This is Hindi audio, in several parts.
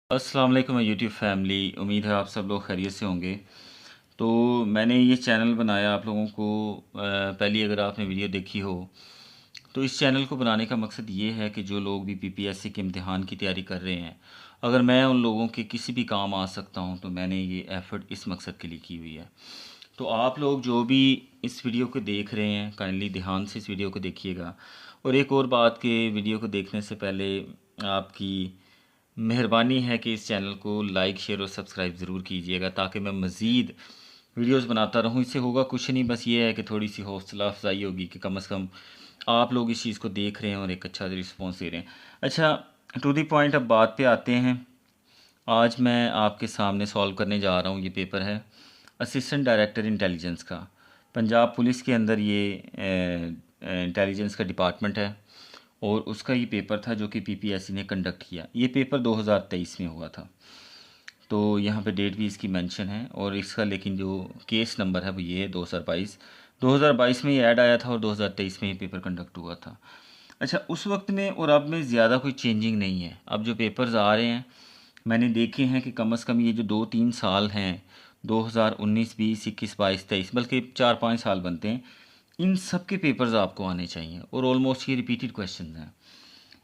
अस्सलाम वालेकुम यूट्यूब फैमिली। उम्मीद है आप सब लोग खैरियत से होंगे। तो मैंने ये चैनल बनाया आप लोगों को पहली अगर आपने वीडियो देखी हो तो इस चैनल को बनाने का मकसद ये है कि जो लोग भी पीपीएससी के इम्तिहान की तैयारी कर रहे हैं, अगर मैं उन लोगों के किसी भी काम आ सकता हूँ तो मैंने ये एफ़र्ट इस मकसद के लिए की हुई है। तो आप लोग जो भी इस वीडियो को देख रहे हैं काइंडली ध्यान से इस वीडियो को देखिएगा। और एक और बात कि वीडियो को देखने से पहले आपकी मेहरबानी है कि इस चैनल को लाइक शेयर और सब्सक्राइब ज़रूर कीजिएगा ताकि मैं मज़ीद वीडियोस बनाता रहूं। इससे होगा कुछ नहीं, बस ये है कि थोड़ी सी हौसला अफजाई होगी कि कम से कम आप लोग इस चीज़ को देख रहे हैं और एक अच्छा रिस्पॉन्स दे रहे हैं। अच्छा, टू दी पॉइंट, अब बात पे आते हैं। आज मैं आपके सामने सॉल्व करने जा रहा हूँ। ये पेपर है असिस्टेंट डायरेक्टर इंटेलिजेंस का। पंजाब पुलिस के अंदर ये इंटेलिजेंस का डिपार्टमेंट है और उसका ये पेपर था जो कि पीपीएससी ने कंडक्ट किया। ये पेपर 2023 में हुआ था। तो यहाँ पे डेट भी इसकी मेंशन है और इसका लेकिन जो केस नंबर है वो ये है 2022 में ये ऐड आया था और 2023 में ये पेपर कंडक्ट हुआ था। अच्छा, उस वक्त में और अब में ज़्यादा कोई चेंजिंग नहीं है। अब जो पेपर्स आ रहे हैं मैंने देखे हैं कि कम से कम ये जो 2-3 साल हैं, 2019, 20, 21, 22, 23, बल्कि 4-5 साल बनते हैं, इन सब के पेपर्स आपको आने चाहिए और ऑलमोस्ट ये रिपीटेड क्वेश्चन हैं।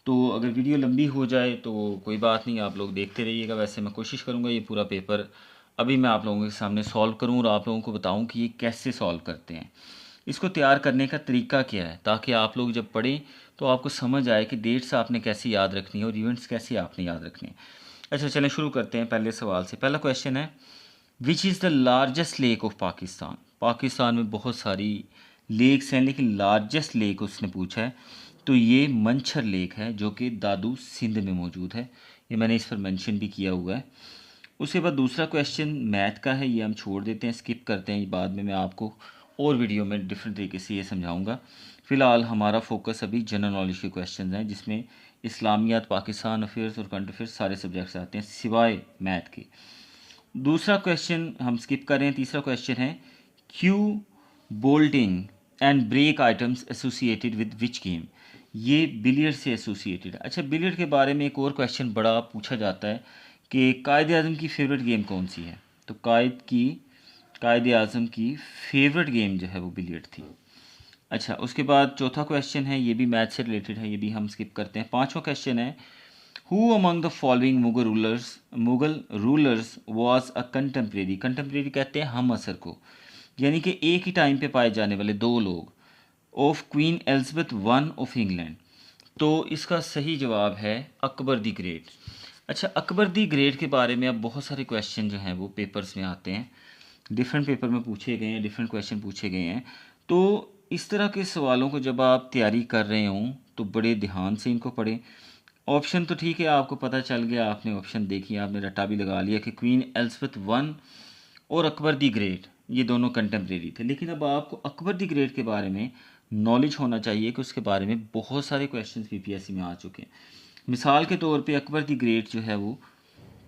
तो अगर वीडियो लंबी हो जाए तो कोई बात नहीं, आप लोग देखते रहिएगा। वैसे मैं कोशिश करूँगा ये पूरा पेपर अभी मैं आप लोगों के सामने सॉल्व करूँ और आप लोगों को बताऊँ कि ये कैसे सॉल्व करते हैं, इसको तैयार करने का तरीका क्या है, ताकि आप लोग जब पढ़ें तो आपको समझ आए कि डेट्स आपने कैसे याद रखनी है और इवेंट्स कैसे आपने याद रखने हैं। अच्छा, चलें शुरू करते हैं पहले सवाल से। पहला क्वेश्चन है, विच is the largest lake of Pakistan. Pakistan में बहुत सारी लेक्स हैं लेकिन लार्जेस्ट लेक उसने पूछा है, तो ये मंछर लेक है जो कि दादू सिंध में मौजूद है। ये मैंने इस पर मेंशन भी किया हुआ है। उसके बाद दूसरा क्वेश्चन मैथ का है, ये हम छोड़ देते हैं, स्किप करते हैं। ये बाद में मैं आपको और वीडियो में डिफरेंट तरीके से ये समझाऊंगा। फ़िलहाल हमारा फोकस अभी जनरल नॉलेज के क्वेश्चन हैं जिसमें इस्लामियात, पाकिस्तान अफेयर्स और करंट अफेयर्स सारे सब्जेक्ट्स आते हैं सिवाय मैथ के। दूसरा क्वेश्चन हम स्किप कर रहे हैं। तीसरा क्वेश्चन है, cue bolting and break items associated with which game. ये बिलियर्ड से एसोसिएटेड। अच्छा, बिलियर्ड के बारे में एक और क्वेश्चन बड़ा पूछा जाता है कि कायद आज़म की फ़ेवरेट गेम कौन सी है। तो कायद आज़म की फ़ेवरेट गेम जो है वो बिलियर्ड थी। अच्छा, उसके बाद चौथा क्वेश्चन है, ये भी मैथ से रिलेटेड है, ये भी हम स्किप करते हैं। पांचवा क्वेश्चन है, who among the following Mughal rulers was a contemporary. Contemporary कहते हैं हम असर को, यानी कि एक ही टाइम पे पाए जाने वाले दो लोग, of queen Elizabeth one of England. तो इसका सही जवाब है अकबर दी ग्रेट। अच्छा, अकबर दी ग्रेट के बारे में अब बहुत सारे क्वेश्चन जो हैं वो पेपर्स में आते हैं, डिफरेंट पेपर में पूछे गए हैं, डिफरेंट क्वेश्चन पूछे गए हैं। तो इस तरह के सवालों को जब आप तैयारी कर रहे हों तो बड़े ध्यान से इनको पढ़ें। ऑप्शन तो ठीक है, आपको पता चल गया, आपने ऑप्शन देखी, आपने रट्टा भी लगा लिया कि क्वीन एलिजाबेथ वन और अकबर दी ग्रेट ये दोनों कंटेम्प्रेरी थे। लेकिन अब आपको अकबर दी ग्रेट के बारे में नॉलेज होना चाहिए कि उसके बारे में बहुत सारे क्वेश्चंस पीपीएससी में आ चुके हैं। मिसाल के तौर पे अकबर दी ग्रेट जो है वो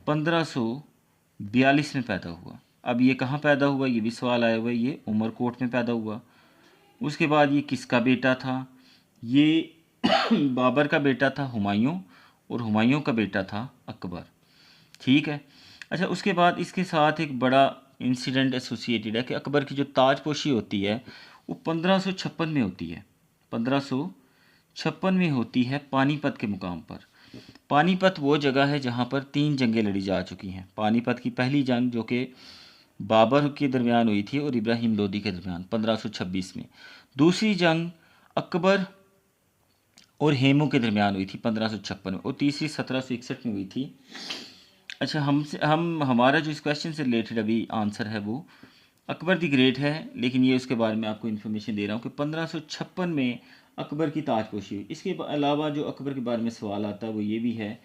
1542 में पैदा हुआ। अब ये कहाँ पैदा हुआ, ये भी सवाल आया हुआ है। ये उमरकोट में पैदा हुआ। उसके बाद ये किसका बेटा था, ये बाबर का बेटा था हुमायूं, और हुमायूं का बेटा था अकबर। ठीक है। अच्छा, उसके बाद इसके साथ एक बड़ा इंसिडेंट एसोसिएटेड है कि अकबर की जो ताजपोशी होती है वो 1556 में होती है। 1556 में होती है पानीपत के मुकाम पर। पानीपत वो जगह है जहाँ पर 3 जंगें लड़ी जा चुकी हैं। पानीपत की पहली जंग जो कि बाबर के दरमियान हुई थी और इब्राहिम लोदी के दरमियान 1526 में। दूसरी जंग अकबर और हेमू के दरमियान हुई थी 1556 में, और तीसरी 1761 में हुई थी। अच्छा, हमारा जो इस क्वेश्चन से रिलेटेड अभी आंसर है वो अकबर दी ग्रेट है, लेकिन ये उसके बारे में आपको इन्फॉर्मेशन दे रहा हूँ कि 1556 में अकबर की ताजपोशी हुई। इसके अलावा जो अकबर के बारे में सवाल आता है वो ये भी है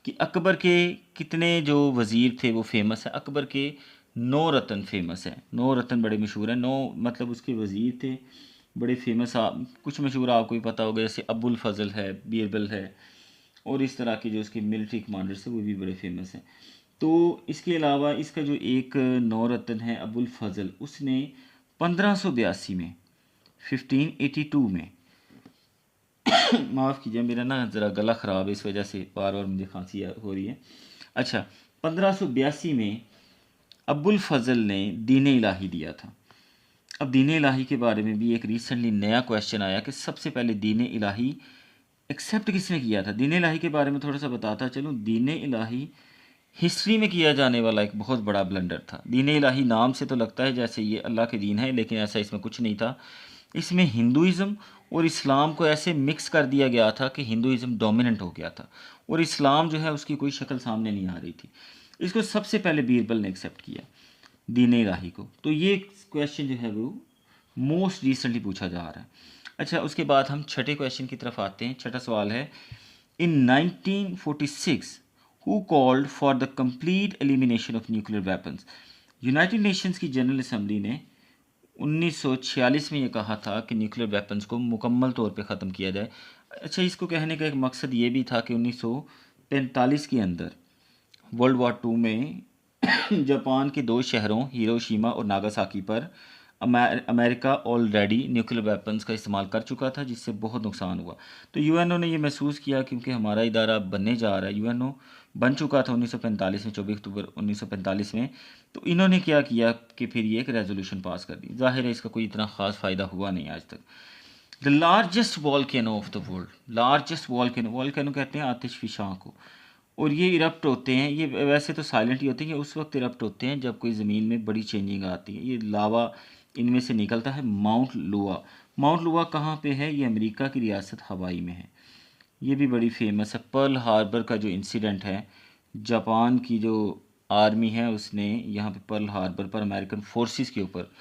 कि अकबर के कितने जो वज़ीर थे वो फेमस है। अकबर के 9 रतन फेमस है। 9 रतन बड़े मशहूर हैं। 9 मतलब उसके वज़ीर थे बड़े फेमस। आप कुछ मशहूर आपको भी पता होगा, जैसे अबुल फजल है, बीरबल है, और इस तरह के जो उसके मिलिट्री कमांडर्स हैं वो भी बड़े फेमस हैं। तो इसके अलावा इसका जो एक 9 रतन है अबुल फजल, उसने 1582 में 1582 में माफ़ कीजिए, मेरा ना ज़रा गला ख़राब है, इस वजह से बार बार मुझे खांसी हो रही है। अच्छा, 1582 में अबुल फजल ने दीन इलाही दिया था। अब दीन इलाही के बारे में भी एक रिसेंटली नया क्वेश्चन आया कि सबसे पहले दीन इलाही एक्सेप्ट किसने किया था। दीन इलाही के बारे में थोड़ा सा बताता चलूँ। दीन इलाही हिस्ट्री में किया जाने वाला एक बहुत बड़ा ब्लंडर था। दीन इलाही नाम से तो लगता है जैसे ये अल्लाह के दीन है, लेकिन ऐसा इसमें कुछ नहीं था। इसमें हिंदुइज़्म और इस्लाम को ऐसे मिक्स कर दिया गया था कि हिंदुइज़्म डोमिनेंट हो गया था और इस्लाम जो है उसकी कोई शक्ल सामने नहीं आ रही थी। इसको सबसे पहले बीरबल ने एक्सेप्ट किया, दीन इलाही को। तो ये क्वेश्चन जो है वो मोस्ट रिसेंटली पूछा जा रहा है। अच्छा, उसके बाद हम छठे क्वेश्चन की तरफ आते हैं। छठा सवाल है, इन 1946 who called for the complete elimination of nuclear weapons. United Nations की जनरल असम्बली ने 1946 में ये कहा था कि न्यूक्लियर वेपन्स को मुकम्मल तौर पे ख़त्म किया जाए। अच्छा, इसको कहने का एक मकसद ये भी था कि 1945 के अंदर वर्ल्ड वॉर टू में जापान के दो शहरों हिरोशिमा और नागासाकी पर अमेरिका ऑलरेडी न्यूक्लियर वेपन्स का इस्तेमाल कर चुका था, जिससे बहुत नुकसान हुआ। तो यूएनओ ने ये महसूस किया क्योंकि हमारा इदारा बनने जा रहा है। यूएनओ बन चुका था 1945 में, 24 अक्टूबर 1945 में। तो इन्होंने क्या किया कि फिर ये एक रेजोल्यूशन पास कर दी। जाहिर है इसका कोई इतना ख़ास फ़ायदा हुआ नहीं आज तक। The largest volcano of the world, largest volcano कहते हैं आतिशफशां को, और ये इरप्ट होते हैं। ये वैसे तो साइलेंट ही होते हैं, ये उस वक्त इरप्ट होते हैं जब कोई ज़मीन में बड़ी चेंजिंग आती है। ये लावा इनमें से निकलता है। माउंट लुआ, माउंट लुआ कहाँ पे है? ये अमेरिका की रियासत हवाई में है। ये भी बड़ी फेमस है। पर्ल हार्बर का जो इंसिडेंट है, जापान की जो आर्मी है उसने यहाँ पे पर्ल हार्बर पर अमेरिकन फोर्सेस के ऊपर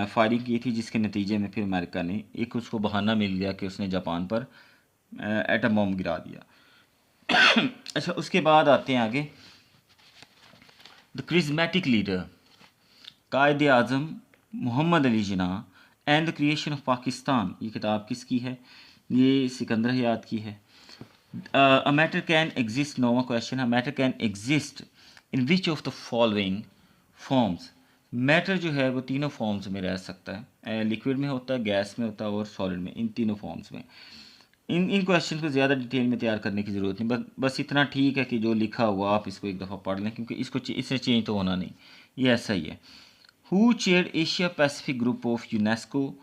फायरिंग की थी, जिसके नतीजे में फिर अमेरिका ने एक उसको बहाना मिल गया कि उसने जापान पर एटम बम गिरा दिया। अच्छा, उसके बाद आते हैं आगे। The charismatic leader, Quaid Azam Mohammad Ali Jinnah and the creation of Pakistan, ये किताब किसकी है? ये सिकंदर हयात की है। अ मैटर कैन एग्जिस्ट, नोवा क्वेश्चन है, matter can exist in which of the following forms. Matter जो है वो तीनों फॉर्म्स में रह सकता है, लिक्विड में होता है, गैस में होता है और सॉलिड में, इन तीनों फॉर्म्स में। इन क्वेश्चन को ज़्यादा डिटेल में तैयार करने की ज़रूरत नहीं, बस इतना ठीक है कि जो लिखा हुआ आप इसको एक दफ़ा पढ़ लें, क्योंकि इससे चेंज तो होना नहीं, ये ऐसा ही है। Who chaired Asia Pacific group of UNESCO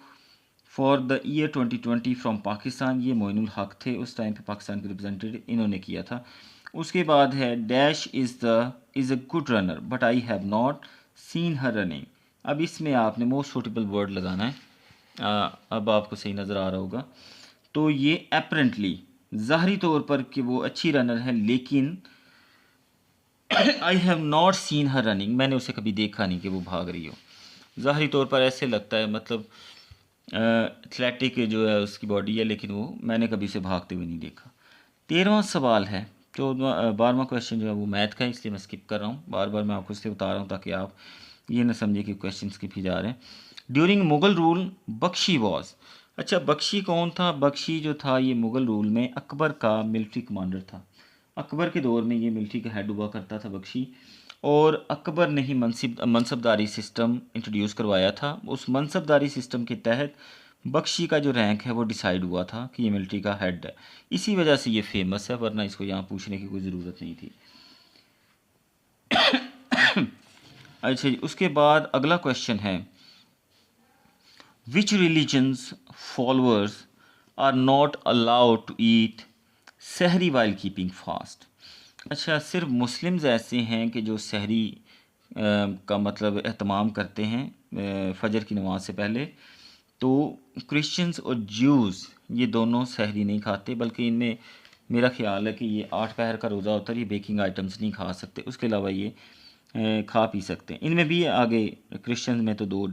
for the year 2020 from Pakistan, ये मोइनुल हक थे, उस टाइम पे पाकिस्तान के रिप्रेजेंटेटिव इन्होंने किया था। उसके बाद है dash is a good runner but I have not seen her running. अब इसमें आपने मोस्ट सूटेबल वर्ड लगाना है। अब आपको सही नज़र आ रहा होगा। तो ये एपरेंटली, ज़ाहरी तौर पर कि वो अच्छी रनर है, लेकिन I have not seen her running, मैंने उसे कभी देखा नहीं कि वो भाग रही हो। ज़ाहरी तौर पर ऐसे लगता है, मतलब एथलेटिक जो है उसकी बॉडी है, लेकिन वो मैंने कभी उसे भागते हुए नहीं देखा। 13वां सवाल है, तो 12वां क्वेश्चन जो है वो मैथ का है, इसलिए मैं स्किप कर रहा हूँ। बार बार मैं आपको इसलिए बता रहा हूँ ताकि आप ये ना समझिए कि क्वेश्चन स्किप ही जा रहे हैं। During Mughal rule Bakshi was, अच्छा बख्शी कौन था? बख्शी जो था ये मुग़ल रूल में अकबर का मिलिट्री कमांडर था। अकबर के दौर में ये मिलिट्री का हेड हुआ करता था बख्शी, और अकबर ने ही मनसबदारी सिस्टम इंट्रोड्यूस करवाया था। उस मनसबदारी सिस्टम के तहत बख्शी का जो रैंक है वो डिसाइड हुआ था कि ये मिलिट्री का हेड है, इसी वजह से ये फेमस है, वरना इसको यहाँ पूछने की कोई ज़रूरत नहीं थी। अच्छा जी, उसके बाद अगला क्वेश्चन है, which religions followers are not allowed to eat sehri while keeping fast. अच्छा, सिर्फ मुस्लिम्स ऐसे हैं कि जो सहरी का मतलब एहतमाम करते हैं फजर की नमाज से पहले। तो क्रिश्चियंस और ज्यूज़ ये दोनों सहरी नहीं खाते, बल्कि इनमें मेरा ख्याल है कि ये 8 पहर का रोज़ा होता है, ये बेकिंग आइटम्स नहीं खा सकते, उसके अलावा ये खा पी सकते हैं। इनमें भी आगे क्रिश्चियन में तो दो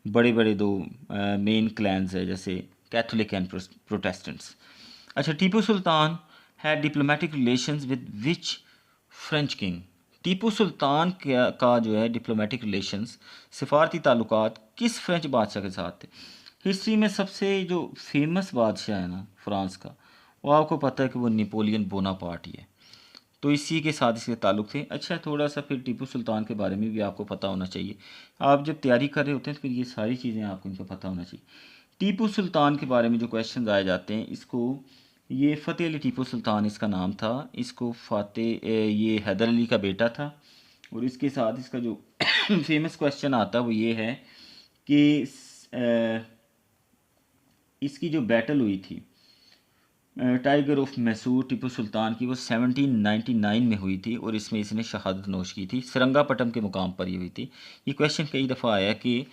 बड़े बड़े दो मेन क्लैंस है, जैसे कैथोलिक एंड प्रोटेस्टेंट्स। अच्छा, Tipu Sultan had diplomatic relations with which French king. Tipu Sultan का जो है डिप्लोमेटिक रिलेशंस, सिफारती ताल्लुकात किस फ्रेंच बादशाह के साथ थे? हिस्ट्री में सबसे जो फेमस बादशाह है ना फ्रांस का, वो आपको पता है कि वो नेपोलियन बोनापार्ट ही है, तो इसी के साथ इसके ताल्लुक थे। अच्छा, थोड़ा सा फिर टीपू सुल्तान के बारे में भी आपको पता होना चाहिए। आप जब तैयारी कर रहे होते हैं तो फिर ये सारी चीज़ें आपको इनको पता होना चाहिए। टीपू सुल्तान के बारे में जो क्वेश्चन आए जाते हैं, इसको ये फ़तेह अली टीपू सुल्तान इसका नाम था। इसको ये हैदर अली का बेटा था। और इसके साथ इसका जो फेमस क्वेश्चन आता है वो ये है कि इसकी जो बैटल हुई थी टाइगर ऑफ मैसूर टीपू सुल्तान की, वो 1799 में हुई थी और इसमें इसने शहादत नोश की थी। सरंगापटम के मुकाम पर ये हुई थी। ये क्वेश्चन कई दफ़ा आया कि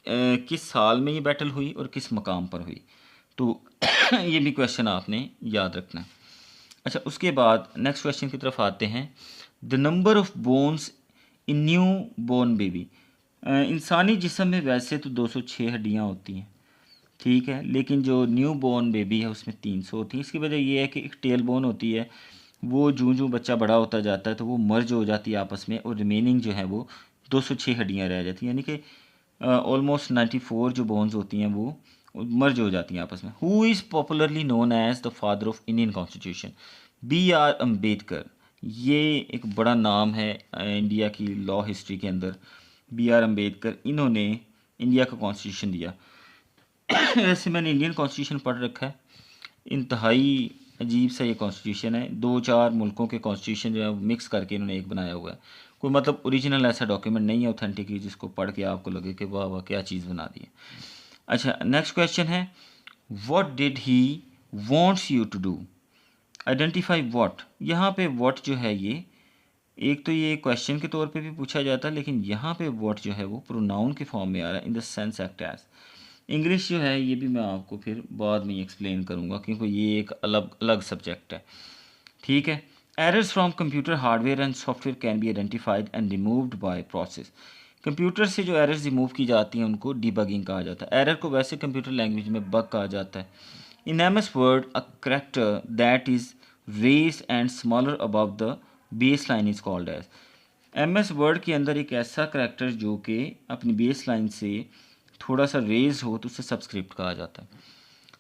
किस साल में ये बैटल हुई और किस मकाम पर हुई, तो ये भी क्वेश्चन आपने याद रखना है। अच्छा, उसके बाद नेक्स्ट क्वेश्चन की तरफ आते हैं। The number of bones in newborn baby. इंसानी जिस्म में वैसे तो 206 हड्डियाँ होती हैं, ठीक है, लेकिन जो न्यू बॉर्न बेबी है उसमें 300 होती है। इसकी वजह यह है कि एक टेल बोन होती है, वो जूँ जूँ बच्चा बड़ा होता जाता है तो वो मर्ज हो जाती है आपस में, और रिमेनिंग जो है वो 206 हड्डियाँ रह जाती हैं, यानी कि ऑलमोस्ट 94 जो बोन्स होती हैं वो मर्ज हो जाती हैं आपस में। Who is popularly known as the father of Indian constitution. B.R. Ambedkar, ये एक बड़ा नाम है इंडिया की लॉ हिस्ट्री के अंदर। B.R. अम्बेडकर, इन्होंने इंडिया का कॉन्स्टिट्यूशन दिया। वैसे मैंने इंडियन कॉन्स्टिट्यूशन पढ़ रखा है, इंतहाई अजीब सा ये कॉन्स्टिट्यूशन है। 2-4 मुल्कों के कॉन्स्टिट्यूशन जो है मिक्स करके इन्होंने एक बनाया हुआ है। कोई मतलब ओरिजिनल ऐसा डॉक्यूमेंट नहीं है ऑथेंटिक जिसको पढ़ के आपको लगे कि वाह वाह क्या चीज़ बना दी है। अच्छा, नेक्स्ट क्वेश्चन है, what did he wants you to do. Identify what. यहाँ पे व्हाट जो है ये एक तो ये क्वेश्चन के तौर पे भी पूछा जाता है, लेकिन यहाँ पे व्हाट जो है वो प्रोनाउन के फॉर्म में आ रहा है, in the sense act as. English जो है ये भी मैं आपको फिर बाद में एक्सप्लेन करूँगा क्योंकि ये एक अलग अलग सब्जेक्ट है, ठीक है। Errors from computer hardware and software can be identified and removed by process. Computer से जो एरर्स रिमूव की जाती हैं उनको डीबगिंग कहा जाता है। एरर को वैसे कंप्यूटर लैंग्वेज में बग कहा जाता है। In MS word a character that is raised and smaller above the base line is called as. MS word के अंदर एक ऐसा करैक्टर जो कि अपनी बेस लाइन से थोड़ा सा रेज हो तो उसे सबस्क्रिप्ट कहा जाता है।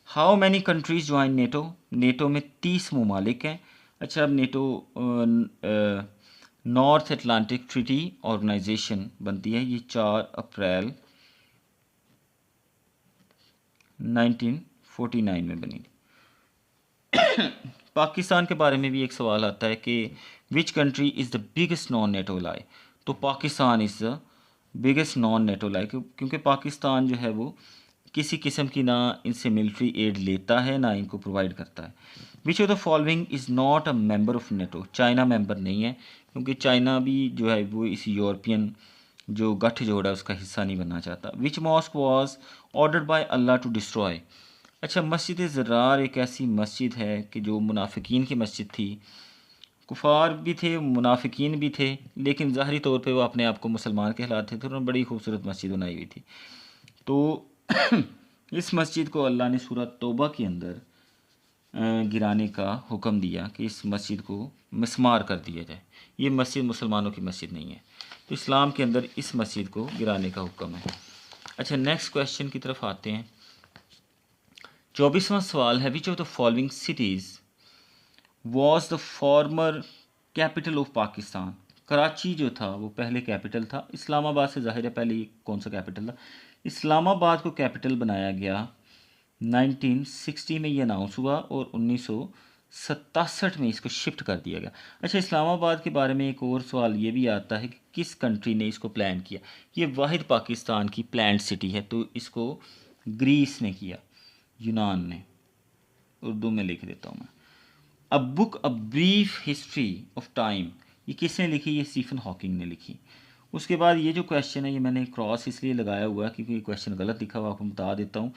How many countries join NATO. NATO में 30 ममालिक हैं। अच्छा, अब NATO North Atlantic Treaty Organization बनती है, ये 4 अप्रैल 1949 में बनी। पाकिस्तान के बारे में भी एक सवाल आता है कि which country is the biggest non NATO ally. तो Pakistan is the biggest non NATO ally, क्योंकि पाकिस्तान जो है वो किसी किस्म की ना इनसे मिलिट्री एड लेता है ना इनको प्रोवाइड करता है। Which of the following is not a member of NATO. China member नहीं है, क्योंकि चाइना भी जो है वो इस यूरोपियन जो गठजोड़ है उसका हिस्सा नहीं बनना चाहता। Which mosque was ordered by Allah to destroy. अच्छा, मस्जिद ज़रार एक ऐसी मस्जिद है कि जो मुनाफिकीन की मस्जिद थी। कुफार भी थे, मुनाफिकीन भी थे, लेकिन ज़ाहरी तौर पे वो अपने आप को मुसलमान कहलाते थे। तो उन्होंने बड़ी खूबसूरत मस्जिद बनाई हुई थी। तो इस मस्जिद को अल्लाह ने सूरह तौबा के अंदर गिराने का हुक्म दिया कि इस मस्जिद को मिस्मार कर दिया जाए। ये मस्जिद मुसलमानों की मस्जिद नहीं है, तो इस्लाम के अंदर इस मस्जिद को गिराने का हुक्म है। अच्छा, नेक्स्ट क्वेश्चन की तरफ आते हैं। 24वां सवाल है, which of the following cities was the former capital of Pakistan. Karachi जो था वो पहले कैपिटल था। इस्लामाबाद से ज़ाहिर है पहले कौन सा कैपिटल था। इस्लामाबाद को कैपिटल बनाया गया 1960 में, ये अनाउंस हुआ, और 1967 में इसको शिफ्ट कर दिया गया। अच्छा, इस्लामाबाद के बारे में एक और सवाल ये भी आता है कि किस कंट्री ने इसको प्लान किया। ये वाहिद पाकिस्तान की प्लान्ड सिटी है, तो इसको ग्रीस ने किया, यूनान ने। उर्दू में लिख देता हूँ मैं। A book a brief history of time, ये किसने लिखी। ये स्टीफन हॉकिंग ने लिखी। उसके बाद ये जो क्वेश्चन है ये मैंने क्रॉस इसलिए लगाया हुआ है क्योंकि ये क्वेश्चन गलत लिखा हुआ, आपको बता देता हूँ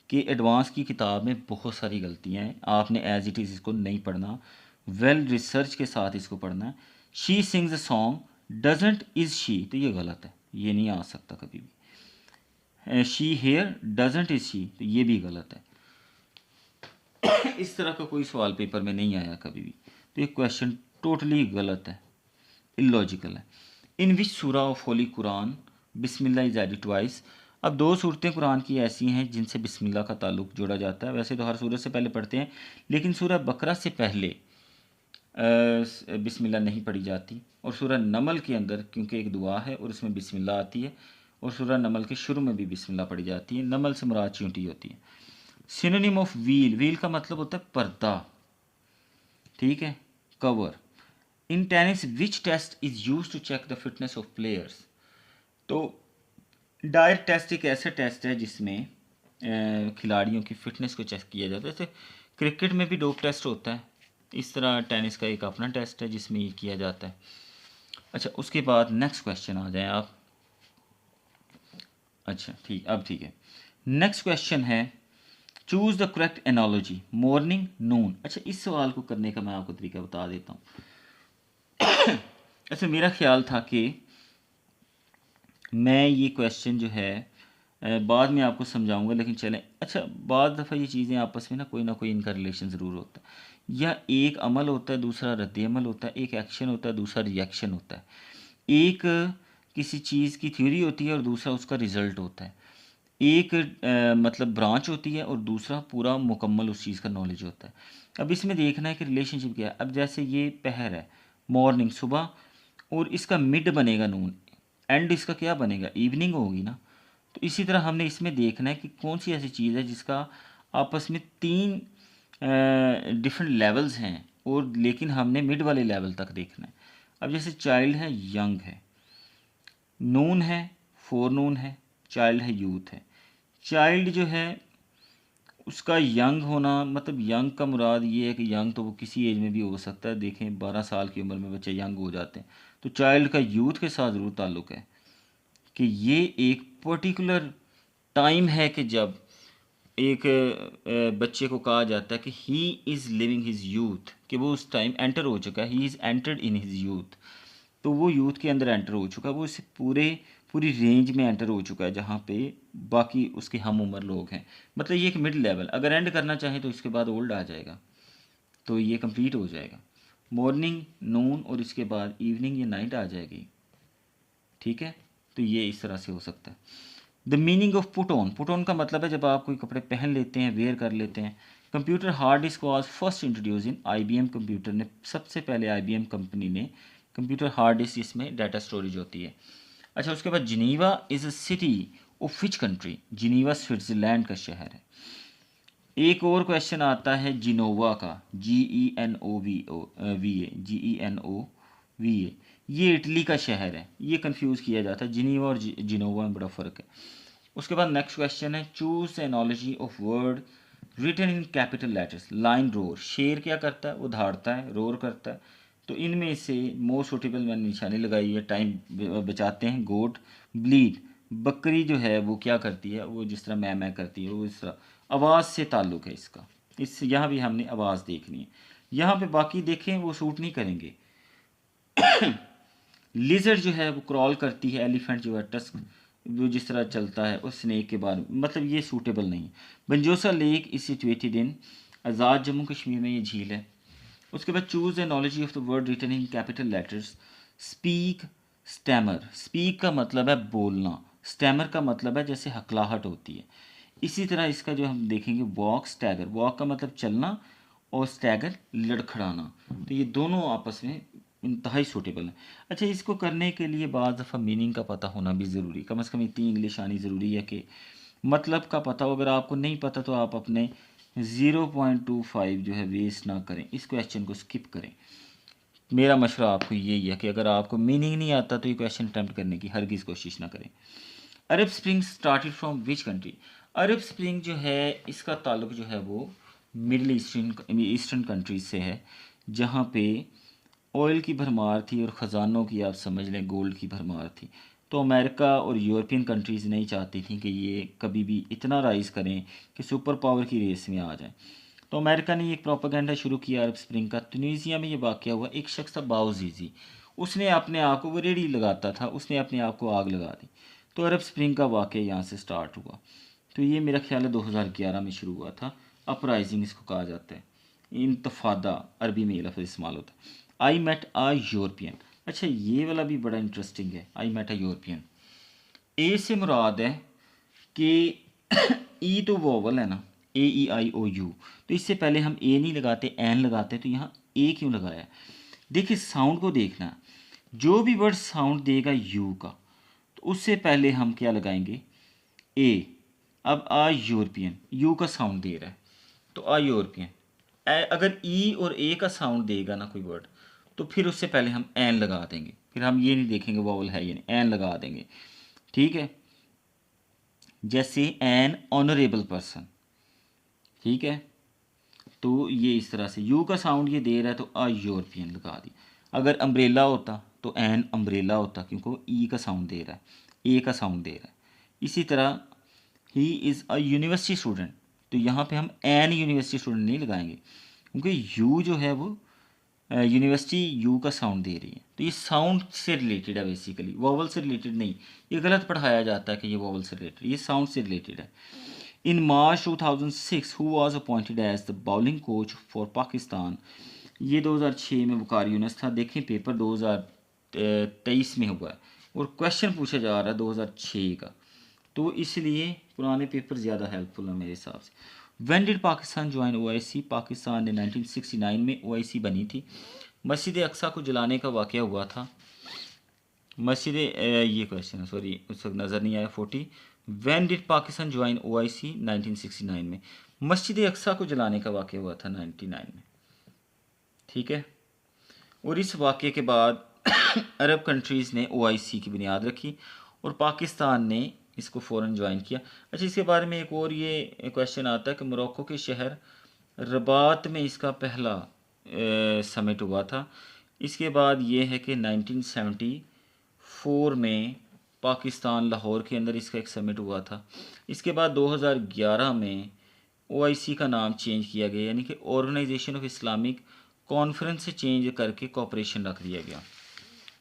कि एडवांस की किताब में बहुत सारी गलतियाँ हैं। आपने एज इट इज़ इसको नहीं पढ़ना, वेल रिसर्च के साथ इसको पढ़ना है। She sings a song doesn't is she, तो ये गलत है, ये नहीं आ सकता कभी भी। She hair doesn't is she, तो ये भी गलत है। इस तरह का कोई सवाल पेपर में नहीं आया कभी भी, तो ये क्वेश्चन टोटली गलत है, इलॉजिकल है। इन विच सूरा of Holi Quran Bismillah is added twice. अब 2 सूरतें कुरान की ऐसी हैं जिनसे बिस्मिल्लाह का ताल्लुक जोड़ा जाता है। वैसे तो हर सूरत से पहले पढ़ते हैं, लेकिन सूरह बकरा से पहले बिस्मिल्लाह नहीं पढ़ी जाती। और सूरह नमल के अंदर क्योंकि एक दुआ है और उसमें बिस्मिल्लाह आती है, और सूरह नमल के शुरू में भी बिस्मिल्लाह पढ़ी जाती है। नमल से मुराद चींटी होती है। सिनोनिम ऑफ व्हील, व्हील का मतलब होता है पर्दा, ठीक है, cover. In tennis which test is use to check the fitness of players. तो डायरेक्ट टेस्ट एक ऐसा टेस्ट है जिसमें खिलाड़ियों की फिटनेस को चेक किया जाता है। जैसे क्रिकेट में भी डोप टेस्ट होता है, इस तरह टेनिस का एक अपना टेस्ट है जिसमें ये किया जाता है। अच्छा, उसके बाद नेक्स्ट क्वेश्चन आ जाए आप। अच्छा ठीक, अब ठीक है। नेक्स्ट क्वेश्चन है choose the correct analogy, morning noon. अच्छा, इस सवाल को करने का मैं आपको तरीका बता देता हूँ। अच्छा, मेरा ख्याल था कि मैं ये क्वेश्चन जो है बाद में आपको समझाऊंगा, लेकिन चलें। अच्छा, बाद दफ़ा ये चीज़ें आपस में ना कोई इनका रिलेशन ज़रूर होता है। या एक अमल होता है, दूसरा रद्द अमल होता है, एक एक्शन होता है, दूसरा रिएक्शन होता है। एक किसी चीज़ की थ्योरी होती है और दूसरा उसका रिज़ल्ट होता है। एक मतलब ब्रांच होती है और दूसरा पूरा मुकम्मल उस चीज़ का नॉलेज होता है। अब इसमें देखना है कि रिलेशनशिप क्या है। अब जैसे ये पहर है, मॉर्निंग सुबह, और इसका मिड बनेगा नून, एंड इसका क्या बनेगा, इवनिंग होगी ना। तो इसी तरह हमने इसमें देखना है कि कौन सी ऐसी चीज़ है जिसका आपस में तीन डिफरेंट लेवल्स हैं, और लेकिन हमने मिड वाले लेवल तक देखना है। अब जैसे चाइल्ड है, यंग है, नून है, फोर नून है, चाइल्ड है, यूथ है। चाइल्ड जो है उसका यंग होना, मतलब यंग का मुराद ये है कि यंग तो वो किसी एज में भी हो सकता है। देखें 12 साल की उम्र में बच्चे यंग हो जाते हैं। तो चाइल्ड का यूथ के साथ ज़रूर ताल्लुक़ है कि ये एक पर्टिकुलर टाइम है कि जब एक बच्चे को कहा जाता है कि he is living his youth, कि वो उस टाइम एंटर हो चुका है, he is entered in his youth. तो वो यूथ के अंदर एंटर हो चुका है, वो इस पूरी रेंज में एंटर हो चुका है जहाँ पे बाकी उसके हम उम्र लोग हैं। मतलब ये एक मिड लेवल, अगर एंड करना चाहें तो इसके बाद ओल्ड आ जाएगा, तो ये कंप्लीट हो जाएगा। मॉर्निंग, नून और इसके बाद इवनिंग या नाइट आ जाएगी, ठीक है। तो ये इस तरह से हो सकता है। The meaning of put on, put on का मतलब है जब आप कोई कपड़े पहन लेते हैं, वेयर कर लेते हैं। Computer hard disk was first introduce in IBM computer ने, सबसे पहले IBM कंपनी ने कंप्यूटर हार्ड डिस्क जिसमें डाटा स्टोरेज होती है। अच्छा, उसके बाद Geneva is a city of which country, Geneva Switzerland का शहर है। एक और क्वेश्चन आता है जिनोवा का, GENOVA, ये इटली का शहर है। ये कंफ्यूज किया जाता है, जिनीवा और जिनोवा में बड़ा फ़र्क है। उसके बाद नेक्स्ट क्वेश्चन है choose analogy of word written in capital letters. Lion roar, शेर क्या करता है, वो धाड़ता है, रोर करता है। तो इनमें से मोस्ट सूटेबल मैंने निशानी लगाई है, टाइम बचाते हैं। गोट, ब्लीड, बकरी जो है वो क्या करती है, वो जिस तरह मैं करती है, वो इस तरह आवाज़ से ताल्लुक़ है इसका। इस यहाँ भी हमने आवाज़ देखनी है। यहाँ पे बाकी देखें वो सूट नहीं करेंगे। लिजर्ड जो है वो क्रॉल करती है, एलिफेंट जो है टस्क वो जिस तरह चलता है, और स्नेक के बारे में, मतलब ये सूटेबल नहीं। Banjosa lake is situated in, Azad Jammu Kashmir में ये झील है। उसके बाद choose the knowledge of the word written in capital letters. Speak, stammer, speak का मतलब है बोलना, स्टैमर का मतलब है जैसे हकलाहट होती है। इसी तरह इसका जो हम देखेंगे वॉक, स्टैगर, वॉक का मतलब चलना और स्टैगर लड़खड़ाना। तो ये दोनों आपस में इंतहाई सूटेबल है। अच्छा, इसको करने के लिए बाज़ दफ़ा मीनिंग का पता होना भी ज़रूरी, कम से कम इतनी इंग्लिश आनी ज़रूरी है कि मतलब का पता हो। अगर आपको नहीं पता तो आप अपने 0.25 जो है वेस्ट ना करें, इस क्वेश्चन को स्किप करें। मेरा मशवरा आपको यही है कि अगर आपको मीनिंग नहीं आता तो ये क्वेश्चन अटैम्प्ट करने की हरगिज़ कोशिश ना करें। Arab spring started from which country. Arab spring जो है इसका ताल्लुक जो है वो मिडल ईस्टर्न कंट्रीज से है, जहाँ पे ऑयल की भरमार थी और ख़जानों की, आप समझ लें गोल्ड की भरमार थी। तो अमेरिका और यूरोपियन कंट्रीज़ नहीं चाहती थी कि ये कभी भी इतना राइज़ करें कि सुपर पावर की रेस में आ जाए। तो अमेरिका ने एक प्रोपागेंडा शुरू किया अरब स्प्रिंग का। तुनीसिया में ये वाक़या हुआ, एक शख्स था बाउजीज़ी, उसने अपने आप को, वो रेडी लगाता था, उसने अपने आप को आग लगा दी। तो अरब स्प्रिंग का वाक़या यहाँ से स्टार्ट हुआ। तो ये मेरा ख्याल है 2011 में शुरू हुआ था। अपराइजिंग इसको कहा जाता है, इंतफादा अरबी में ये लफ्ज़ इस्तेमाल होता है। I met a European. अच्छा, ये वाला भी बड़ा इंटरेस्टिंग है, आई मेट आ यूरोपियन। ए से मुराद है कि ई तो वोवल है ना, AEIOU, तो इससे पहले हम ए नहीं लगाते, एन लगाते, तो यहाँ ए क्यों लगाया। देखिए साउंड को देखना, जो भी वर्ड साउंड देगा यू का, तो उससे पहले हम क्या लगाएंगे, ए। अब आ यूरोपियन, यू का साउंड दे रहा है तो आ यूरोपियन। अगर ई और ए का साउंड देगा ना कोई वर्ड, तो फिर उससे पहले हम एन लगा देंगे, फिर हम ये नहीं देखेंगे वॉवल है या नहीं, एन लगा देंगे। ठीक है, जैसे एन ऑनरेबल पर्सन। ठीक है, तो ये इस तरह से यू का साउंड ये दे रहा है तो आ यूरोपियन लगा दी। अगर अम्ब्रेला होता तो एन अम्ब्रेला होता, क्योंकि वो ई का साउंड दे रहा है, ए का साउंड दे रहा है। इसी तरह he is a university student, तो यहाँ पे हम एन यूनिवर्सिटी स्टूडेंट नहीं लगाएंगे, क्योंकि यू जो है वो यूनिवर्सिटी यू का साउंड दे रही है, तो ये साउंड से रिलेटेड है बेसिकली, वॉवल से रिलेटेड नहीं। ये गलत पढ़ाया जाता है कि ये वॉवल से रिलेटेड, ये साउंड से रिलेटेड है। In March 2006 who was appointed as the bowling coach for Pakistan, ये 2006 में वकार यूनस था। देखें पेपर 2023 में हुआ है और क्वेश्चन पूछा जा रहा है 2006 का, तो इसलिए पुराने पेपर ज़्यादा हेल्पफुल है मेरे हिसाब से। When did Pakistan join OIC, Pakistan ने 1969 में ओआईसी बनी थी। मस्जिद अक्सा को जलाने का वाक़या हुआ था। मस्जिद ये क्वेश्चन है, सॉरी उस वक्त नज़र नहीं आया। 40 when did Pakistan join OIC, 1969 में। मस्जिद अक्सा को जलाने का वाक़या हुआ था 99 में। ठीक है, और इस वाक़े के बाद अरब कंट्रीज़ ने ओआईसी की बुनियाद रखी और पाकिस्तान ने इसको फ़ौरन ज्वाइन किया। अच्छा, इसके बारे में एक और ये क्वेश्चन आता है कि मोरक्को के शहर रबात में इसका पहला समिट हुआ था। इसके बाद ये है कि 1974 में पाकिस्तान लाहौर के अंदर इसका एक समिट हुआ था। इसके बाद 2011 में ओआईसी का नाम चेंज किया गया, यानी कि ऑर्गेनाइजेशन ऑफ इस्लामिक कॉन्फ्रेंस से चेंज करके कॉपरेशन रख दिया गया।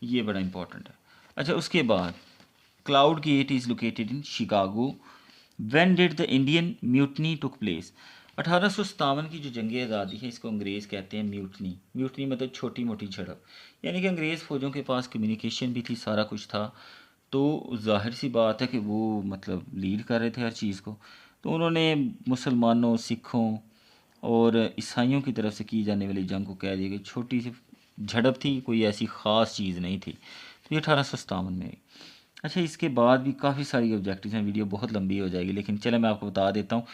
ये बड़ा इंपॉर्टेंट है। अच्छा, उसके बाद Cloud Gate is located in Chicago. When did the Indian mutiny took place. 1857 की जो जंग आज़ादी है, इसको अंग्रेज़ कहते हैं म्यूटनी। म्यूटनी मतलब छोटी मोटी झड़प, यानी कि अंग्रेज़ फ़ौजों के पास कम्युनिकेशन भी थी, सारा कुछ था, तो जाहिर सी बात है कि वो मतलब लीड कर रहे थे हर चीज़ को। तो उन्होंने मुसलमानों, सिखों और ईसाइयों की तरफ से की जाने वाली जंग को कह दिया कि छोटी सी झड़प थी, कोई ऐसी ख़ास चीज़ नहीं थी। तो ये 1857 में। अच्छा, इसके बाद भी काफ़ी सारी ऑब्जेक्टिव्स हैं, वीडियो बहुत लंबी हो जाएगी, लेकिन चले मैं आपको बता देता हूँ।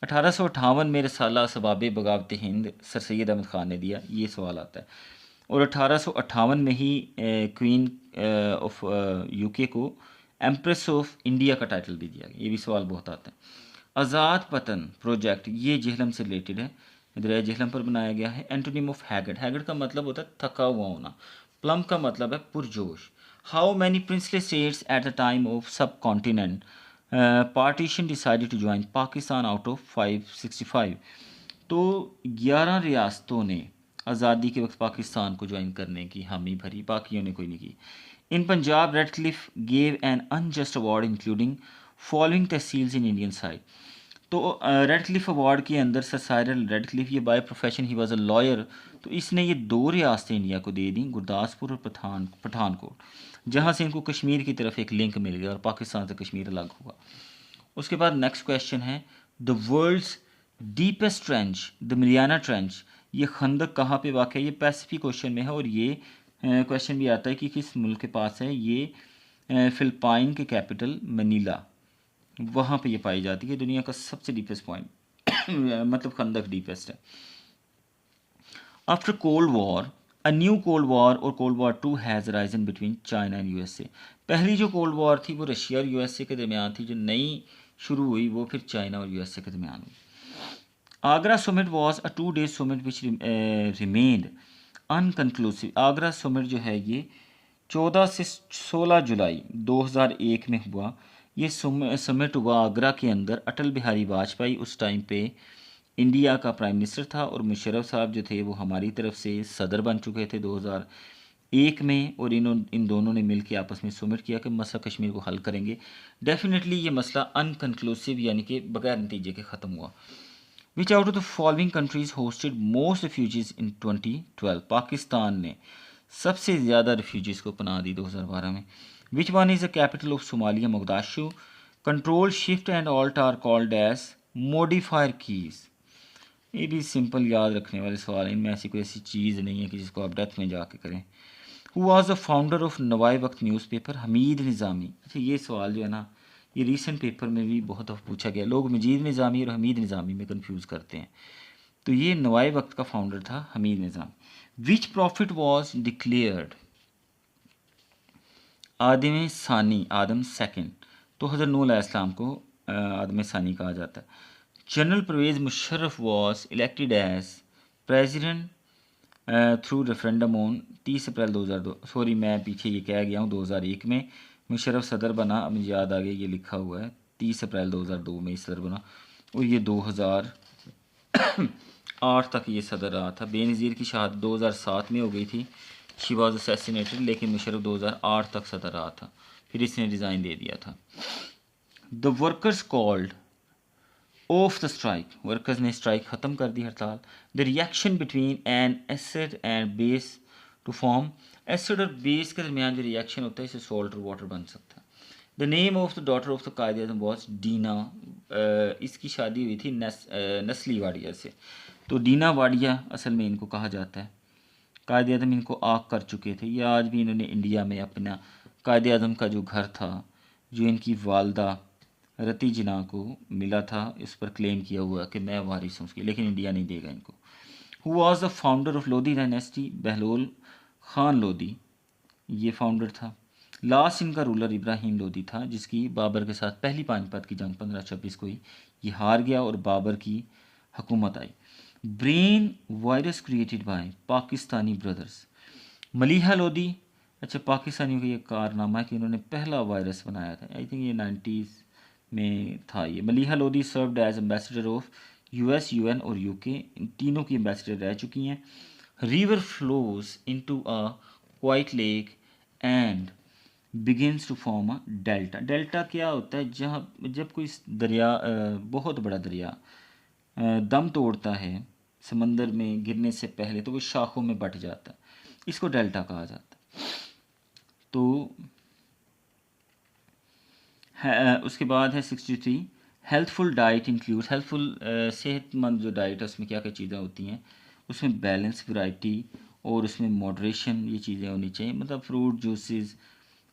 1858 में रसाला सबाब बगावत हिंद सर सैयद अहमद ख़ान ने दिया, ये सवाल आता है। और 1858 में ही क्वीन ऑफ यूके को एम्प्रेस ऑफ इंडिया का टाइटल भी दिया गया, ये भी सवाल बहुत आता है। आज़ाद पतन प्रोजेक्ट, ये जेहलम से रिलेटेड है, दरिया जेहलम पर बनाया गया है। एंटोनिम ऑफ हैगड, हैगड का मतलब होता है थका हुआ होना। प्लम का मतलब है पुरजोश। How many princely states at the time of subcontinent partition decided to join Pakistan out of 565। तो 11 रियासतों ने आज़ादी के वक्त पाकिस्तान को ज्वाइन करने की हामी भरी, बाकियों ने कोई नहीं की। In Punjab Radcliffe gave an unjust award including following tehsils in Indian side. तो रेडक्लिफ अवार्ड के अंदर सर साइरल रेडक्लिफ, ये by profession he was a lawyer, तो इसने ये 2 रियासतें इंडिया को दे दी, गुरदासपुर और पठानकोट, जहाँ से इनको कश्मीर की तरफ एक लिंक मिल गया और पाकिस्तान से कश्मीर अलग हुआ। उसके बाद नेक्स्ट क्वेश्चन है the world's deepest trench, the Mariana trench, ये खंदक कहाँ पे वाक़ है। ये पैसिफिक ओशन में है और ये क्वेश्चन भी आता है कि किस मुल्क के पास है। ये फिलिपाइन के कैपिटल मनीला, वहाँ पे ये पाई जाती है। दुनिया का सबसे डीपेस्ट पॉइंट मतलब खंदक डीपेस्ट है। After cold war a new cold war और cold war 2 has risen between China and USA. पहली जो कोल्ड वॉर थी वो रशिया और यूएसए के दरमियान थी, जो नई शुरू हुई वो फिर चाइना और यूएसए के दरमियान हुई। Agra summit was a 2 days summit which remained inconclusive. Agra summit जो है ये 14 से 16 जुलाई 2001 में हुआ। ये समिट हुआ आगरा के अंदर। अटल बिहारी वाजपेयी उस टाइम पे इंडिया का प्राइम मिनिस्टर था और मुशर्रफ साहब जो थे वो हमारी तरफ से सदर बन चुके थे 2001 में, और इन दोनों ने मिल के आपस में समिट किया कि मसला कश्मीर को हल करेंगे। डेफिनेटली ये मसला अनकन्क्लूसिव यानी कि बगैर नतीजे के ख़त्म हुआ। Which out of the following countries hosted most refugees in 2012। Pakistan ने सबसे ज़्यादा रिफ्यूजीज़ को पनाह दी 2012 में। Which one is the capital of Somalia, Mogadishu. Control shift and alt are called as modifier keys. ये भी सिंपल याद रखने वाले सवाल हैं, इनमें ऐसी कोई ऐसी चीज़ नहीं है कि जिसको आप डेप्थ में जाके करें। Who was the founder of Nawai Waqt newspaper, Hamid निज़ामी। अच्छा, ये सवाल जो है ना ये रीसेंट पेपर में भी बहुत दफ़ा पूछा गया, लोग मजीद निज़ामी और हमीद निज़ामी में कंफ्यूज करते हैं। तो ये नवाए वक्त का फाउंडर था हमीद निज़ामी। विच प्रॉफिट वॉज डिक्लेयर्ड आदम सानी, आदम सेकंड, तो हज़रत नूह अलैहिस्सलाम को आदम सानी कहा जाता है। General Pervez Musharraf was elected as president through referendum on 30 April 2002, sorry मैं पीछे ये कह गया हूँ, 2001 में मुशर्रफ सदर बना, अब मुझे याद आ गया, ये लिखा हुआ है 30 अप्रैल 2002 में सदर बना, और ये 2008 तक ये सदर रहा था। बेनज़ीर की शहादत 2007 में हो गई थी, शी वॉज असैसिनेटेड, लेकिन मुशर्रफ 2008 तक सदर रहा था, फिर इसने रिज़ाइन दे दिया था। The workers called off the strike, workers ने स्ट्राइक ख़त्म कर दी, हड़ताल। The reaction between an acid and base to form, acid और बेस के दरमियान जो रिएक्शन होता है इसे सॉल्ट और वाटर बन सकता है। The name of the daughter of the Quaid Azam was Dina, इसकी शादी हुई थी नस्ली वाडिया से, तो डीना वाडिया असल में इनको कहा जाता है। कायद आज़म इनको आग कर चुके थे, ये आज भी इन्होंने इंडिया में अपना कायद आज़म का जो घर था, जो इनकी वालदा रती जिना को मिला था, इस पर क्लेम किया हुआ कि मैं वारिस हूँ उसकी, लेकिन इंडिया नहीं देगा इनको। Who was the founder of Lodhi dynasty, Bahlol Khan Lodhi ये फाउंडर था। लास्ट इनका रूलर इब्राहिम लोधी था, जिसकी बाबर के साथ पहली पानीपत की जंग 1526 को ही ये हार गया और बाबर की हुकूमत आई। Brain virus created by Pakistani brothers, Maleeha Lodhi, अच्छा पाकिस्तानियों का ये कारनामा है कि इन्होंने पहला वायरस बनाया था, आई थिंक ये 90s में था ये। Maleeha Lodhi served as ambassador of US, UN और UK, इन तीनों की एम्बेसडर रह चुकी हैं। River flows into a quite lake and begins to form a delta. Delta क्या होता है, जहाँ जब कोई दरिया बहुत बड़ा दरिया दम तोड़ता है समंदर में गिरने से पहले, तो वो शाखों में बट जाता है, इसको डेल्टा कहा जाता है। तो उसके बाद है 63, हेल्थफुल डाइट इंक्लूड्स, हेल्थफुल सेहतमंद जो डाइट है उसमें क्या क्या चीज़ें होती हैं, उसमें बैलेंस, वैरायटी और उसमें मॉडरेशन, ये चीज़ें होनी चाहिए, मतलब फ्रूट जूसेस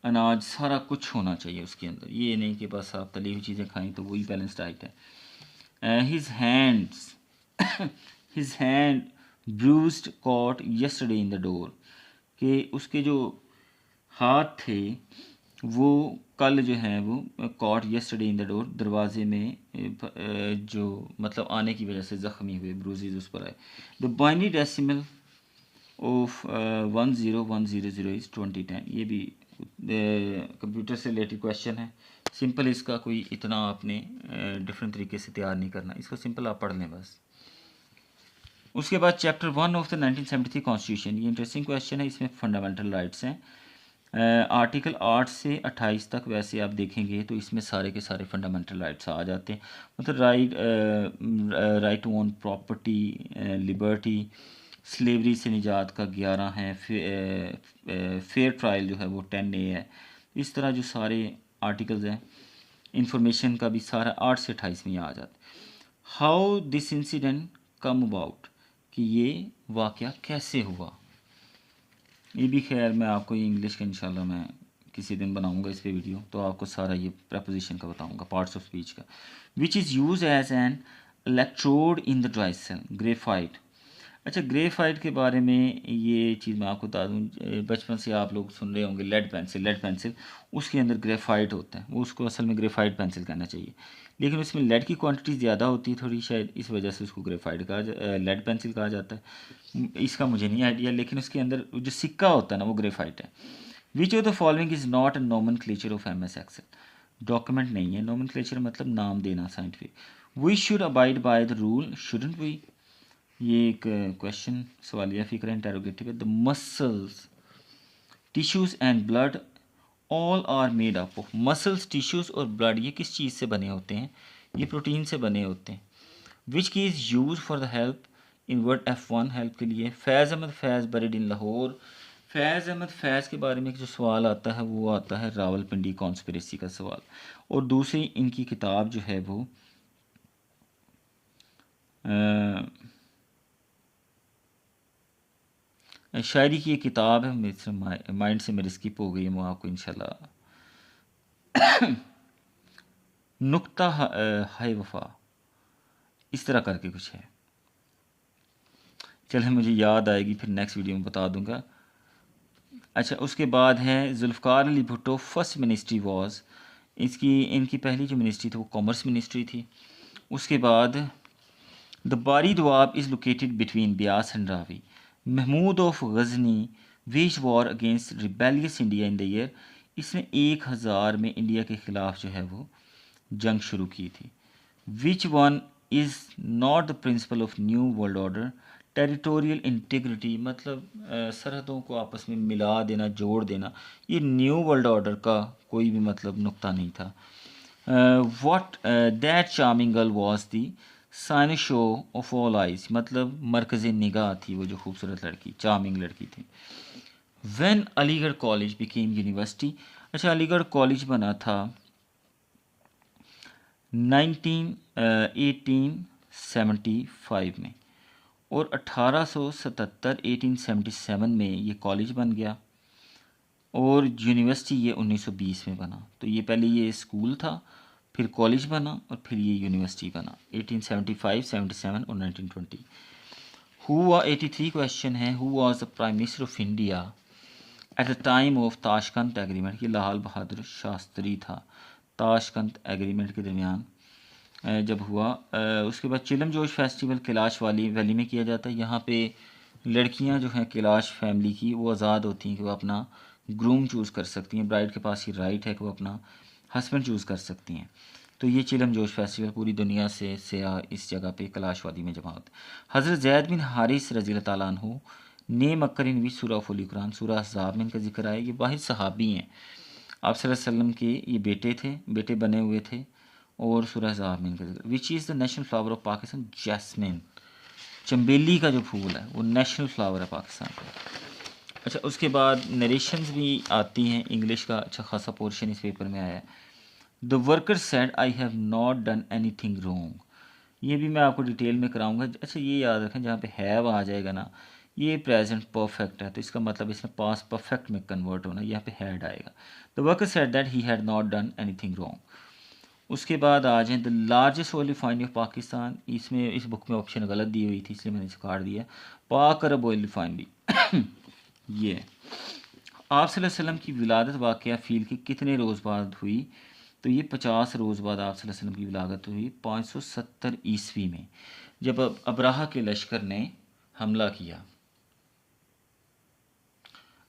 अनाज सारा कुछ होना चाहिए उसके अंदर, ये नहीं कि बस आप तली हुई चीज़ें खाएं तो वही बैलेंस डाइट है। His hands his hand bruised caught yesterday in the door, कि उसके जो हाथ थे वो कल जो है वो caught yesterday in the door, दरवाजे में जो मतलब आने की वजह से ज़ख्मी हुए, ब्रूजेज उस पर आए। The binary decimal of 10100 is 2010, ये भी कंप्यूटर से रिलेटेड क्वेश्चन है। सिंपल इसका कोई इतना आपने डिफरेंट तरीके से तैयार नहीं करना, इसको सिंपल आप पढ़ लें बस। उसके बाद चैप्टर 1 ऑफ द 1973 कॉन्स्टिट्यूशन, ये इंटरेस्टिंग क्वेश्चन है, इसमें फंडामेंटल राइट्स हैं। आर्टिकल 8 से 28 तक वैसे आप देखेंगे तो इसमें सारे के सारे फंडामेंटल राइट्स आ जाते हैं, मतलब right to own property, liberty, slavery से निजात का 11 है, फेयर ट्रायल जो है वो 10A है। इस तरह जो सारे आर्टिकल्स हैं, इंफॉर्मेशन का भी सारा 8 से 28 में आ जाता है। How this incident come about, कि ये वाक़या कैसे हुआ, ये भी खैर मैं आपको ये इंग्लिश का इंशाल्लाह मैं किसी दिन बनाऊंगा इस पे वीडियो, तो आपको सारा ये प्रपोजिशन का बताऊंगा, पार्ट्स ऑफ स्पीच का। Which is use as an electrode in the dry cell, graphite. अच्छा ग्रेफाइट के बारे में ये चीज़ मैं आपको बता दूँ, बचपन से आप लोग सुन रहे होंगे लेड पेंसिल, उसके अंदर ग्रेफाइट होता है, वो उसको असल में ग्रेफाइट पेंसिल कहना चाहिए, लेकिन उसमें लेड की क्वांटिटी ज़्यादा होती है थोड़ी, शायद इस वजह से उसको ग्रेफाइट लेड पेंसिल कहा जाता है। इसका मुझे नहीं आइडिया, लेकिन उसके अंदर जो सिक्का होता है ना वो ग्रेफाइट है। Which of the following is not a nomenclature of MS Excel, document नहीं है, नोमेनक्लेचर मतलब नाम देना scientific. We should abide by the rule shouldn't we, ये एक क्वेश्चन सवालिया फिक्र इंटेरोगेटिव है। The muscles, tissues and blood all are made up of, muscles, tissues और ब्लड ये किस चीज़ से बने होते हैं, ये प्रोटीन से बने होते हैं। विच की is use for the help, in word F1 help के लिए। फैज़ अहमद फैज़ बरीड इन लाहौर, फैज़ अहमद फैज़ के बारे में जो सवाल आता है वो आता है रावलपिंडी कॉन्स्पिरेसी का सवाल, और दूसरी इनकी किताब जो है वो शायरी की एक किताब है, मेरे माइंड से मेरी स्किप हो गई है, वो आपको इंशाल्लाह नुक्ता है वफा, इस तरह करके कुछ है। चले मुझे याद आएगी फिर नेक्स्ट वीडियो में बता दूंगा। अच्छा, उसके बाद है Zulfikar Ali Bhutto first ministry was, इनकी पहली जो मिनिस्ट्री थी वो कॉमर्स मिनिस्ट्री थी। उसके बाद the Bari Doab is located between Beas and Ravi. Mahmud of Ghazni wage war against rebellious India in the year, इसने 1000 में इंडिया के ख़िलाफ़ जो है वो जंग शुरू की थी। विच one is not the principle of new world order, territorial integrity, मतलब सरहदों को आपस में मिला देना, जोड़ देना, ये न्यू वर्ल्ड ऑर्डर का कोई भी मतलब नुक्ता नहीं था। What that charming girl was the cynosure of all, मतलब मरकज़ निगाह थी वो जो खूबसूरत लड़की, चार्मिंग लड़की थी। When Aligarh college became university, अच्छा अलीगढ़ कॉलेज बना था 1875 में, और 1877 में ये कॉलेज बन गया, और यूनिवर्सिटी ये 1920 में बना। तो ये पहले ये स्कूल था, फिर कॉलेज बना, और फिर ये यूनिवर्सिटी बना 1875, 77 और 1920। 83 क्वेश्चन है, who was the prime minister of India at the time of Tashkent agreement. ये लाल बहादुर शास्त्री था ताशकंद एग्रीमेंट के दरमियान जब हुआ। उसके बाद चिलम जोश फेस्टिवल कैलाश वैली में किया जाता है। यहाँ पे लड़कियाँ जो हैं कैलाश फैमिली की वो आज़ाद होती हैं कि वो अपना ग्रूम चूज़ कर सकती हैं, ब्राइड के पास ये राइट है कि वो अपना हस्बैंड चूज़ कर सकती हैं। तो ये चिलम जोश फेस्टिवल पूरी दुनिया से सयाह इस जगह पे कैलाश वादी में जमा होते हैं। हज़रत ज़ैद बिन हारिस रज़ी अल्लाह ताला अन्हु नेम अक्कर इन विच सूरह फुल कुरान, सूरह अहज़ाब में इनका जिक्र आया। ये वाहिद सहाबी हैं, आप सल्लल्लाहु अलैहि वसल्लम के ये बेटे बने हुए थे, और सूरह अहज़ाब में इनका जिक्र। Which is the national flower of Pakistan, jasmine, चंबेली का जो फूल है वो नेशनल फ्लावर है पाकिस्तान का। अच्छा, उसके बाद नरेशंस भी आती हैं, इंग्लिश का अच्छा खासा पोर्शन इस पेपर में आया है। The worker said I have not done anything wrong, ये भी मैं आपको डिटेल में कराऊंगा। अच्छा, ये याद रखें जहाँ पे हैव आ जाएगा ना, ये प्रेजेंट परफेक्ट है, तो इसका मतलब इसमें पास परफेक्ट में कन्वर्ट होना, यहाँ पे हैड आएगा। The worker said that he had not done anything wrong. उसके बाद आ जाए the largest oil refinery of Pakistan, इसमें इस बुक में ऑप्शन गलत दी हुई थी इसलिए मैंने इसे काट दिया। पाक अरब ऑयल रिफाइनरी ये आप सल्लल्लाहु अलैहि वसल्लम की विलादत वाक़या फ़ील की कितने रोज़ बाद हुई, तो ये 50 रोज़ बाद आप सल्लल्लाहु अलैहि वसल्लम की विलादत हुई 570 ईस्वी में, जब अबराहा के लश्कर ने हमला किया।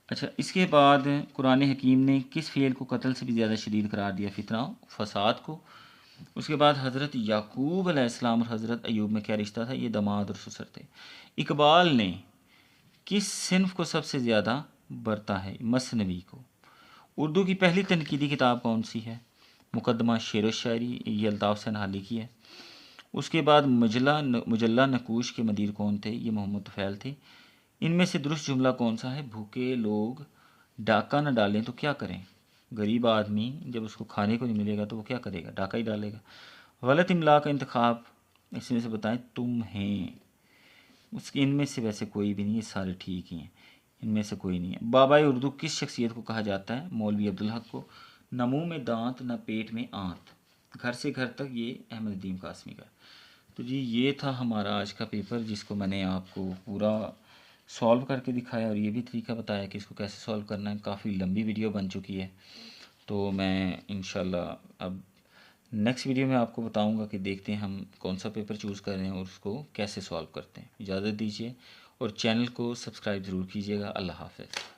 अच्छा, इसके बाद कुरान हकीम ने किस फ़ेल को कत्ल से भी ज़्यादा शदीद करार दिया, फितना फसाद को। उसके बाद हज़रत याकूब अलैहिस्सलाम और हज़रत अयूब में क्या रिश्ता था, ये दामाद और ससुर थे। इकबाल ने किस सिन्फ को सबसे ज़्यादा बरता है, मसनवी को। उर्दू की पहली तनकीदी किताब कौन सी है, मुकदमा शेर व शायरी, ये अल्ताफ़ सनहाली की है। उसके बाद मुजल्ला नकूश के मदीर कौन थे, ये मोहम्मद तुफ़ैल थे। इनमें से दुरुस्त जुमला कौन सा है, भूखे लोग डाका न डालें तो क्या करें, गरीब आदमी जब उसको खाने को नहीं मिलेगा तो वो क्या करेगा, डाका ही डालेगा। गलत इमला का इंतखाब इसमें से बताएं, तुम हैं। उसके इनमें से वैसे कोई भी नहीं, ये सारे ठीक ही हैं, इनमें से कोई नहीं है। बाबा उर्दू किस शख्सियत को कहा जाता है, मौलवी अब्दुल हक को। न मुँह में दांत न पेट में आंत, घर से घर तक, ये अहमद नदीम कासमी का। तो जी ये था हमारा आज का पेपर, जिसको मैंने आपको पूरा सॉल्व करके दिखाया, और ये भी तरीका बताया कि इसको कैसे सॉल्व करना है। काफ़ी लंबी वीडियो बन चुकी है, तो मैं इंशाल्लाह अब नेक्स्ट वीडियो में आपको बताऊंगा कि देखते हैं हम कौन सा पेपर चूज़ कर रहे हैं और उसको कैसे सॉल्व करते हैं। इजाज़त दीजिए, और चैनल को सब्सक्राइब ज़रूर कीजिएगा। अल्लाह हाफ़िज़।